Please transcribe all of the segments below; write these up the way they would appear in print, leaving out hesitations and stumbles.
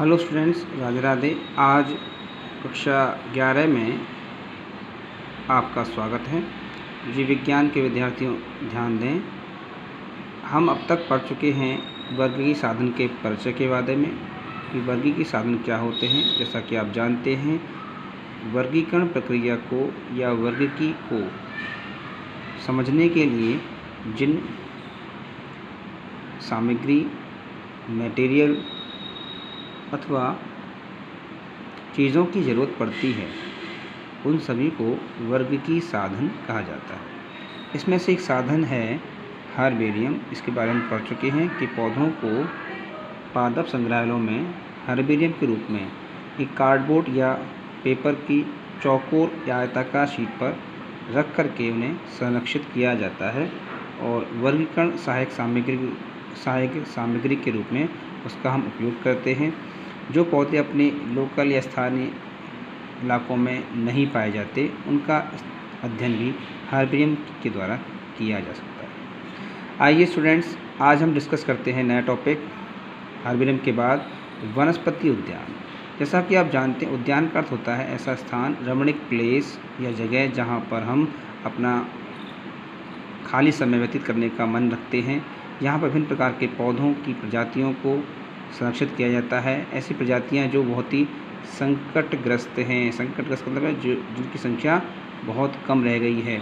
Hello students, Radhe Radhe. आज कक्षा 11 में आपका स्वागत है। जीव विज्ञान के विद्यार्थियों ध्यान दें, हम अब तक पढ़ चुके हैं वर्गीय साधन के परिचय के बारे में कि वर्गीय साधन क्या होते हैं। जैसा कि आप जानते हैं, वर्गीकरण प्रक्रिया को या वर्गीकी को समझने के लिए जिन सामग्री, मटेरियल अथवा चीज़ों की ज़रूरत पड़ती है, उन सभी को वर्गीकी साधन कहा जाता है। इसमें से एक साधन है हर्बेरियम। इसके बारे में पढ़ चुके हैं कि पौधों को पादप संग्रहालयों में हर्बेरियम के रूप में एक कार्डबोर्ड या पेपर की चौकोर या आयताकार शीट पर रख करके उन्हें संरक्षित किया जाता है और वर्गीकरण सहायक सामग्री के रूप में उसका हम उपयोग करते हैं। जो पौधे अपने लोकल या स्थानीय इलाकों में नहीं पाए जाते, उनका अध्ययन भी हर्बेरियम के द्वारा किया जा सकता है। आइए स्टूडेंट्स, आज हम डिस्कस करते हैं नया टॉपिक हर्बेरियम के बाद वनस्पति उद्यान। जैसा कि आप जानते हैं, उद्यान का अर्थ होता है ऐसा स्थान, रमणीक प्लेस या जगह जहां पर हम अपना खाली समय व्यतीत करने का मन रखते हैं। यहाँ पर विभिन्न प्रकार के पौधों की प्रजातियों को संरक्षित किया जाता है। ऐसी प्रजातियां जो बहुत ही संकटग्रस्त हैं, संकटग्रस्त मतलब है जिनकी संख्या बहुत कम रह गई है,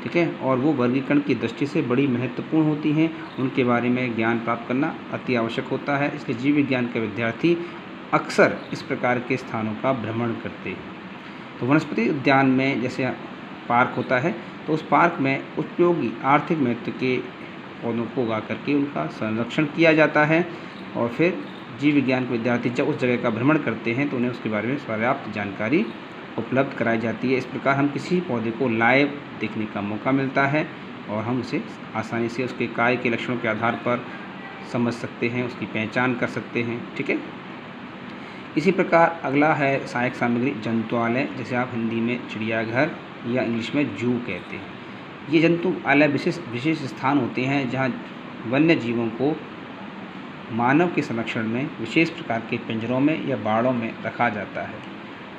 ठीक है, और वो वर्गीकरण की दृष्टि से बड़ी महत्वपूर्ण होती हैं, उनके बारे में ज्ञान प्राप्त करना अति आवश्यक होता है। इसलिए जीव विज्ञान के विद्यार्थी अक्सर इस प्रकार के स्थानों का भ्रमण करते हैं। तो वनस्पति उद्यान में जैसे पार्क होता है, तो उस पार्क में उपयोगी आर्थिक महत्व के पौधों को उगा करके उनका संरक्षण किया जाता है और फिर जीव विज्ञान के विद्यार्थी जब उस जगह का भ्रमण करते हैं तो उन्हें उसके बारे में पर्याप्त जानकारी उपलब्ध कराई जाती है। इस प्रकार हम किसी पौधे को लाइव देखने का मौका मिलता है और हम उसे आसानी से उसके काय के लक्षणों के आधार पर समझ सकते हैं, उसकी पहचान कर सकते हैं, ठीक है। इसी प्रकार अगला है सहायक सामग्री जंतुआलय, जैसे आप हिंदी में चिड़ियाघर या इंग्लिश में जू कहते हैं। ये जंतुआलय विशेष स्थान होते हैं जहाँ वन्य जीवों को मानव के संरक्षण में विशेष प्रकार के पिंजरों में या बाड़ों में रखा जाता है।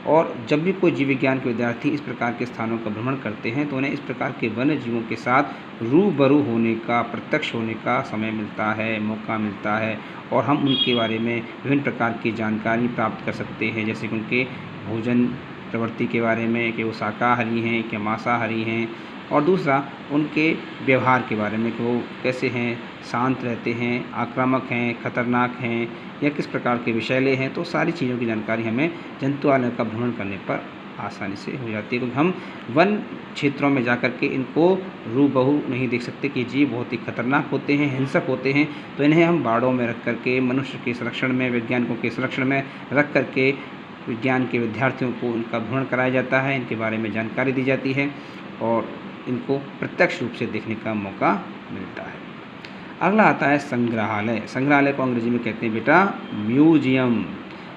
और जब भी कोई जीव विज्ञान के विद्यार्थी इस प्रकार के स्थानों का भ्रमण करते हैं तो उन्हें इस प्रकार के वन्य जीवों के साथ रूबरू होने का, प्रत्यक्ष होने का समय मिलता है, मौका मिलता है और हम उनके बारे में विभिन्न प्रकार की जानकारी प्राप्त कर सकते हैं। जैसे कि उनके भोजन प्रवृत्ति के बारे में कि वो शाकाहारी हैं कि मांसाहारी हैं, और दूसरा उनके व्यवहार के बारे में कि वो कैसे हैं, शांत रहते हैं, आक्रामक हैं, खतरनाक हैं या किस प्रकार के विषैले हैं। तो सारी चीज़ों की जानकारी हमें जंतुआलय का भ्रमण करने पर आसानी से हो जाती है, क्योंकि हम वन क्षेत्रों में जाकर के इनको रूबहू नहीं देख सकते कि जीव बहुत ही खतरनाक होते हैं, हिंसक होते हैं। तो इन्हें हम बाड़ों में रख करके मनुष्य के संरक्षण में, वैज्ञानिकों के संरक्षण में रख करके विज्ञान के विद्यार्थियों को इनका भ्रमण कराया जाता है, इनके बारे में जानकारी दी जाती है और इनको प्रत्यक्ष रूप से देखने का मौका मिलता है। अगला आता है संग्रहालय। संग्रहालय को अंग्रेजी में कहते हैं बेटा म्यूजियम।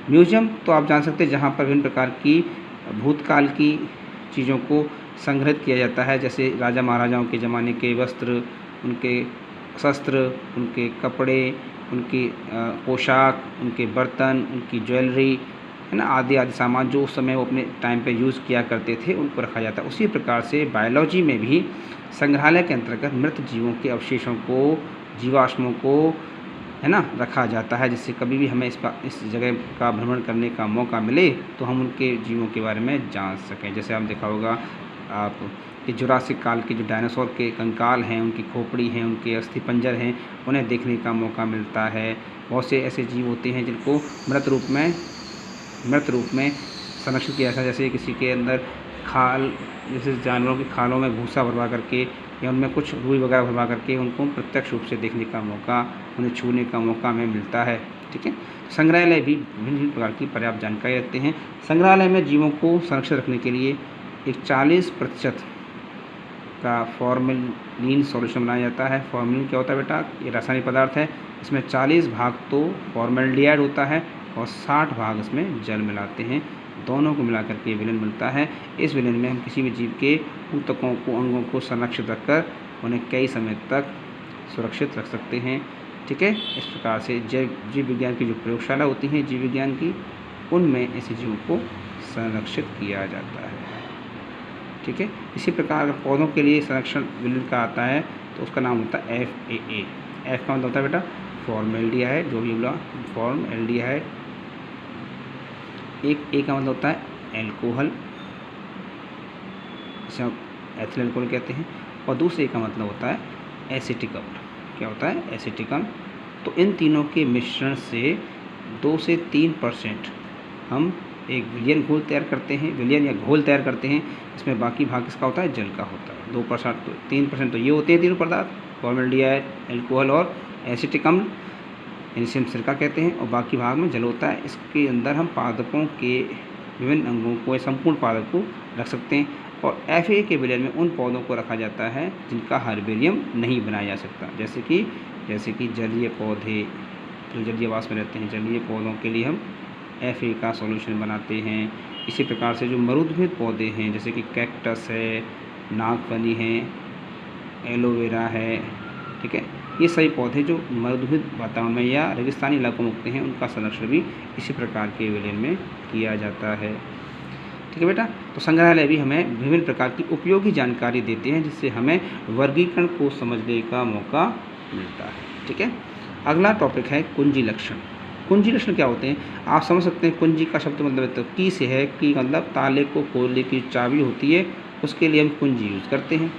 म्यूजियम तो आप जान सकते हैं जहाँ पर विभिन्न प्रकार की भूतकाल की चीज़ों को संग्रहित किया जाता है, जैसे राजा महाराजाओं के ज़माने के वस्त्र, उनके शस्त्र, उनके कपड़े, उनकी पोशाक, उनके बर्तन, उनकी ज्वेलरी, है ना, आदि सामान जो उस समय वो अपने टाइम पे यूज़ किया करते थे, उनको रखा जाता है। उसी प्रकार से बायोलॉजी में भी संग्रहालय के अंतर्गत मृत जीवों के अवशेषों को, जीवाश्मों को, है ना, रखा जाता है, जिससे कभी भी हमें इस जगह का भ्रमण करने का मौका मिले तो हम उनके जीवों के बारे में जान सकें। जैसे आप देखा होगा आप कि जुरासिक काल के जो डायनासोर के कंकाल हैं, उनकी खोपड़ी हैं, उनके अस्थिपंजर हैं, उन्हें देखने का मौका मिलता है। बहुत से ऐसे जीव होते हैं जिनको मृत रूप में संरक्षित किया जाता है, जैसे किसी के अंदर खाल, जैसे जानवरों की खालों में भूसा भरवा करके या उनमें कुछ रुई वगैरह भरवा करके उनको प्रत्यक्ष रूप से देखने का मौका, उन्हें छूने का मौका हमें मिलता है, ठीक है। संग्रहालय भी विभिन्न प्रकार की पर्याप्त जानकारी रखते हैं। संग्रहालय में जीवों को संरक्षित रखने के लिए एक 40% का फॉर्मेलिन सॉल्यूशन बनाया जाता है। फॉर्मेलिन क्या होता है बेटा? ये रासायनिक पदार्थ है। इसमें 40 भाग तो फॉर्मेल्डिहाइड होता है और 60 भाग इसमें जल मिलाते हैं। दोनों को मिलाकर के विलेन मिलता है। इस विलेन में हम किसी भी जीव के ऊतकों को, अंगों को संरक्षित रखकर उन्हें कई समय तक सुरक्षित रख सकते हैं। ठीक है। इस प्रकार से जीव विज्ञान की जो प्रयोगशाला होती हैं जीव विज्ञान की, उनमें ऐसे जीवों को संरक्षित किया जाता है। ठीक है। इसी प्रकार अगर पौधों के लिए संरक्षण विलियन का आता है तो उसका नाम होता है FAA। एफ का मतलब होता है बेटा फॉर्मेल्डिहाइड, जो भी बोला फॉर्मेल्डिहाइड। एक ए का मतलब होता है एल्कोहल, जिसे हम एथिल एल्कोहल कहते हैं, और दूसरे का मतलब होता है एसिटिकम। क्या होता है? एसिटिकम। तो इन तीनों के मिश्रण से 2 से 3% हम एक विलियन घोल तैयार करते हैं, विलियन या घोल तैयार करते हैं। इसमें बाकी भाग किसका होता है? जल का होता है। 2% तो 3% तो ये होते हैं तीनों पदार्थ, फॉर्मेल्डिहाइड, एल्कोहल और एसिटिक अम्ल, इसे हम सिरका कहते हैं, और बाकी भाग में जल होता है। इसके अंदर हम पादपों के विभिन्न अंगों को या संपूर्ण पादप को रख सकते हैं। और FAA के विलियन में उन पौधों को रखा जाता है जिनका हर्बेरियम नहीं बनाया जा सकता, जैसे कि जलीय पौधे जो जलीय आवास में रहते हैं, जलीय पौधों के लिए हम FAA का सॉल्यूशन बनाते हैं। इसी प्रकार से जो मरुद्भिद पौधे हैं जैसे कि कैक्टस है, नागफनी है, एलोवेरा है, ठीक है, ये सभी पौधे जो मरुद्भिद वातावरण में या रेगिस्तानी इलाकों में उगते हैं उनका संरक्षण भी इसी प्रकार के विलियन में किया जाता है। ठीक है बेटा। तो संग्रहालय भी हमें विभिन्न प्रकार की उपयोगी जानकारी देते हैं जिससे हमें वर्गीकरण को समझने का मौका मिलता है। ठीक है। अगला टॉपिक है कुंजी लक्षण। कुंजी लक्षण क्या होते हैं? आप समझ सकते हैं कुंजी का शब्द मतलब तो की से है, कि मतलब ताले को खोलने की चाबी होती है, उसके लिए हम कुंजी यूज़ करते हैं।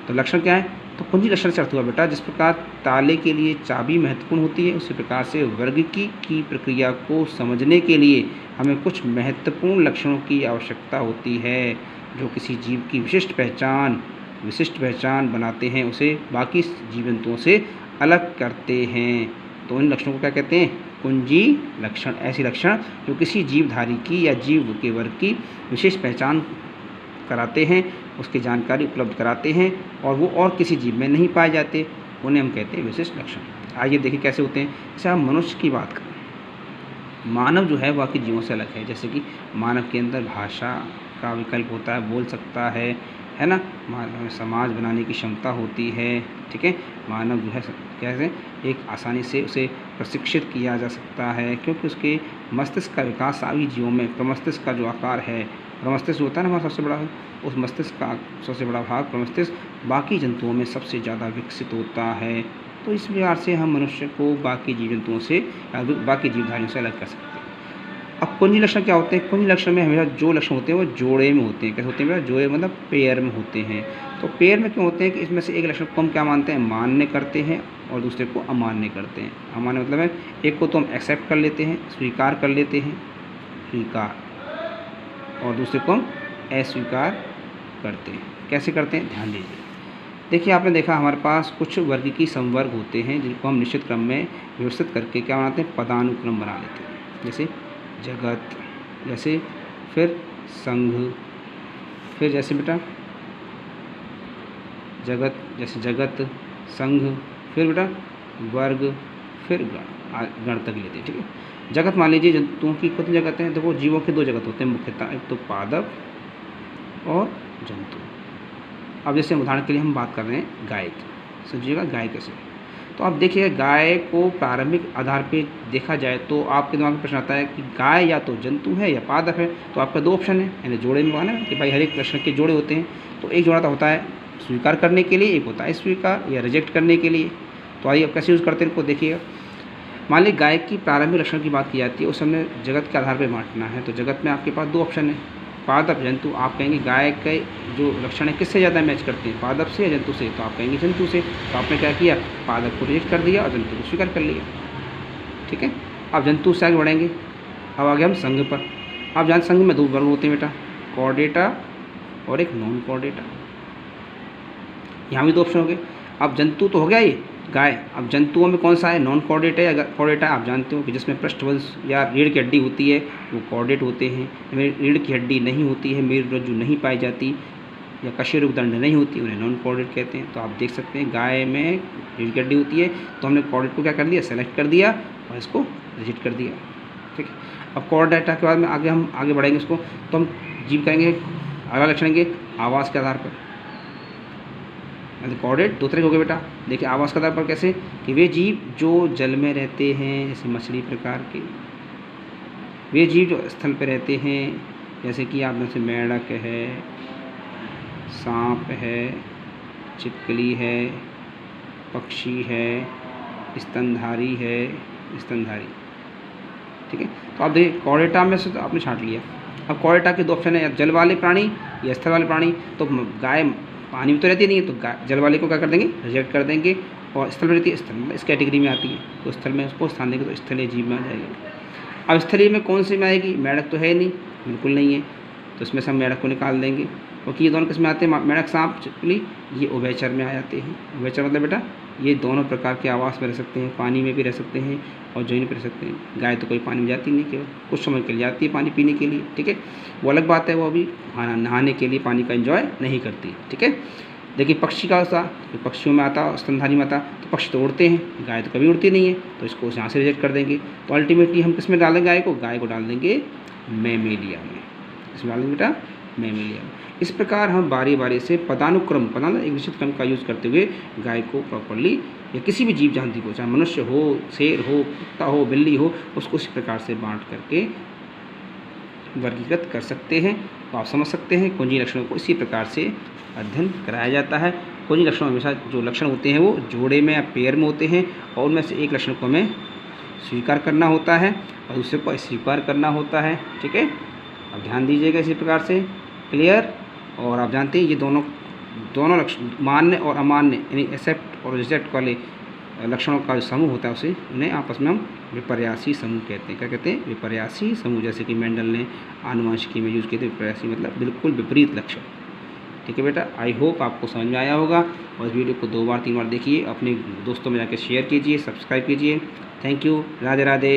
तो लक्षण क्या है? तो कुंजी लक्षण से अर्थ हुआ बेटा जिस प्रकार ताले के लिए चाबी महत्वपूर्ण होती है, उसी प्रकार से वर्गीकी की प्रक्रिया को समझने के लिए हमें कुछ महत्वपूर्ण लक्षणों की आवश्यकता होती है जो किसी जीव की विशिष्ट पहचान बनाते हैं, उसे बाकी जीव जंतुओं से अलग करते हैं। तो इन लक्षणों को क्या कहते हैं? कुंजी लक्षण। ऐसी लक्षण जो किसी जीवधारी की या जीव के वर्ग की विशेष पहचान कराते हैं, उसकी जानकारी उपलब्ध कराते हैं और वो और किसी जीव में नहीं पाए जाते, उन्हें हम कहते हैं विशिष्ट लक्षण। आइए देखिए कैसे होते हैं। जैसे हम मनुष्य की बात करें, मानव जो है बाकी जीवों से अलग है। जैसे कि मानव के अंदर भाषा का विकल्प होता है, बोल सकता है ना, मानव में समाज बनाने की क्षमता होती है। ठीक है। मानव जो है कैसे एक आसानी से उसे प्रशिक्षित किया जा सकता है, क्योंकि उसके मस्तिष्क का विकास सभी जीवों में, प्रमस्तिष्क का जो आकार है, प्रमस्तिष्क होता है ना हमारा सबसे बड़ा, उस मस्तिष्क का सबसे बड़ा भाग प्रमस्तिष्क बाकी जंतुओं में सबसे ज़्यादा विकसित होता है। तो इस प्रकार से हम मनुष्य को बाकी जीव जंतुओं से, बाकी जीवधारियों से अलग कर सकते हैं। अब कुंजी लक्षण क्या होते हैं? कुंजी लक्षण में हमेशा जो लक्षण होते हैं वो जोड़े में होते हैं। कैसे होते हैं? जोड़े मतलब पेयर में होते हैं। तो पेयर में क्यों होते हैं? कि इसमें से एक लक्षण को हम क्या मानते हैं? मान्य करते हैं और दूसरे को अमान्य करते हैं। अमान्य मतलब है एक को तो हम एक्सेप्ट कर लेते हैं, स्वीकार कर लेते हैं, स्वीकार, और दूसरे को हम अस्वीकार करते हैं। कैसे करते हैं? ध्यान दीजिए। देखिए आपने देखा हमारे पास कुछ वर्गीकी संवर्ग होते हैं जिनको हम निश्चित क्रम में व्यवस्थित करके क्या बनाते हैं? पदानुक्रम बना लेते हैं। जैसे जगत, जैसे फिर संघ, फिर जैसे बेटा जगत, जैसे जगत, संघ, फिर बेटा वर्ग, फिर गण तक लेते हैं। ठीक है। जगत मान लीजिए जंतुओं की कितनी जगत हैं? देखो जीवों के 2 जगत होते हैं मुख्यतः, एक तो पादप और जंतु। अब जैसे उदाहरण के लिए हम बात कर रहे हैं गाय की, समझिएगा गाय कैसे। तो आप देखिए गाय को प्रारंभिक आधार पे देखा जाए तो आपके दिमाग में प्रश्न आता है कि गाय या तो जंतु है या पादप है। तो आपका 2 ऑप्शन है, यानी जोड़े में माना कि भाई हर एक प्रश्न के जोड़े होते हैं। तो एक जोड़ा तो होता है स्वीकार करने के लिए, एक होता है स्वीकार या रिजेक्ट करने के लिए। तो आइए अब कैसे यूज़ करते हैं इनको देखिएगा। मान लीजिए गाय की प्रारंभिक लक्षण की बात की जाती है, उस समय जगत के आधार पर बांटना है। तो जगत में आपके पास 2 ऑप्शन है, पादप, जंतु। आप कहेंगे गाय के जो लक्षण है किससे ज़्यादा मैच करते हैं, पादप से या जंतु से? तो आप कहेंगे जंतु से। तो आपने क्या किया? पादप को रिजेक्ट कर दिया और जंतु को स्वीकार कर लिया। ठीक है। अब जंतु से आगे बढ़ेंगे। अब आगे हम संघ पर। आप जानते संघ में 2 वर्ग होते हैं बेटा, कॉर्डेटा और एक नॉन कॉर्डेटा। यहाँ भी 2 ऑप्शन हो गए। अब जंतु तो हो गया ये गाय। अब जंतुओं में कौन सा है? नॉन कॉर्डेटा या कॉर्डेटा। आप जानते हो कि जिसमें पृष्ठवंश या रीढ़ की हड्डी होती है वो कॉर्डेट होते हैं। रीढ़ की हड्डी नहीं होती है, मेरुरज्जु नहीं पाई जाती या कशेरुकदंड नहीं होती, उन्हें नॉन कॉर्डेट कहते हैं। तो आप देख सकते हैं गाय में रीढ़ की हड्डी होती है, तो हमने कॉर्डेट को क्या कर दिया? सेलेक्ट कर दिया और इसको रिजेक्ट कर दिया। ठीक है। अब कॉर्डेटा के बाद में हम आगे बढ़ेंगे इसको, तो हम जीव करेंगे अगला लक्षण लेंगे आवाज़ के आधार पर। कॉर्डेट दो तरह के हो गए बेटा। देखिए आवास के आधार पर कैसे कि वे जीव जो जल में रहते हैं, जैसे मछली प्रकार के, वे जीव जो स्थल पर रहते हैं, जैसे कि आप में से मेंढक है, सांप है, छिपकली है, पक्षी है, स्तनधारी है, स्तनधारी। ठीक है, तो आप देखिए कॉर्डेटा में से तो आपने छांट लिया। अब कॉर्डेटा के दो ऑप्शन है, जल वाले प्राणी या स्थल वाले प्राणी। तो गाय पानी में तो रहती नहीं है, तो जल वाले को क्या कर देंगे, रिजेक्ट कर देंगे, और स्थल में रहती है, स्थल में इस कैटेगरी में आती है, तो स्थल में उसको स्थान देंगे तो स्थलीय जीव में आ जाएगा। अब स्थलीय में कौन से में आएगी, मेंढक तो है नहीं, बिल्कुल नहीं है, तो इसमें से हम मेंढक को निकाल देंगे, क्योंकि ये दोनों किस में आते हैं, मेंढक, सांप, छिपकली, ये उभयचर में आ जाते हैं। उभयचर मतलब बेटा ये दोनों प्रकार के आवास में रह सकते हैं, पानी में भी रह सकते हैं और जमीन पर रह सकते हैं। गाय तो कोई पानी में जाती नहीं, केवल कुछ समय के लिए जाती है पानी पीने के लिए। ठीक है, वो अलग बात है, वो अभी नहाने के लिए पानी का एंजॉय नहीं करती। ठीक है, देखिए पक्षी का होता, तो पक्षियों में आता, स्तनधारी में आता, तो पक्षी तो उड़ते हैं, गाय तो कभी उड़ती नहीं है, तो इसको यहाँ से रिजेक्ट कर देंगे। तो अल्टीमेटली हम किस में डाल देंगे, गाय को डाल देंगे मैमेलिया में। इसमें डाल देंगे बेटा मैमेलिया में। इस प्रकार हम बारी बारी से पदानुक्रम, एक निश्चित क्रम का यूज़ करते हुए गाय को प्रॉपरली, या किसी भी जीव जंतु को, चाहे मनुष्य हो, शेर हो, कुत्ता हो, बिल्ली हो, उसको इस प्रकार से बांट करके वर्गीकृत कर सकते हैं। तो आप समझ सकते हैं कुंजी लक्षणों को इसी प्रकार से अध्ययन कराया जाता है। कुंजी लक्षण हमेशा जो लक्षण होते हैं वो जोड़े में या पेयर में होते हैं, और उनमें से एक लक्षण को हमें स्वीकार करना होता है और दूसरे को अस्वीकार करना होता है। ठीक है, अब ध्यान दीजिएगा इसी प्रकार से, क्लियर। और आप जानते हैं ये दोनों लक्षण, मान्य और अमान्य, यानी एक्सेप्ट और रिजेक्ट वाले लक्षणों का जो समूह होता है उसे, उन्हें आपस में हम विपर्यासी समूह कहते हैं। क्या कहते हैं, विपर्यासी समूह। जैसे कि मेंडल ने आनुवंशिकी में यूज़ किए थे विपर्यासी, मतलब बिल्कुल विपरीत लक्षण। ठीक है बेटा, आई होप आपको समझ में आया होगा, और इस वीडियो को 2 बार 3 बार देखिए, अपने दोस्तों में जाकर शेयर कीजिए, सब्सक्राइब कीजिए। Thank you, Radhe Radhe.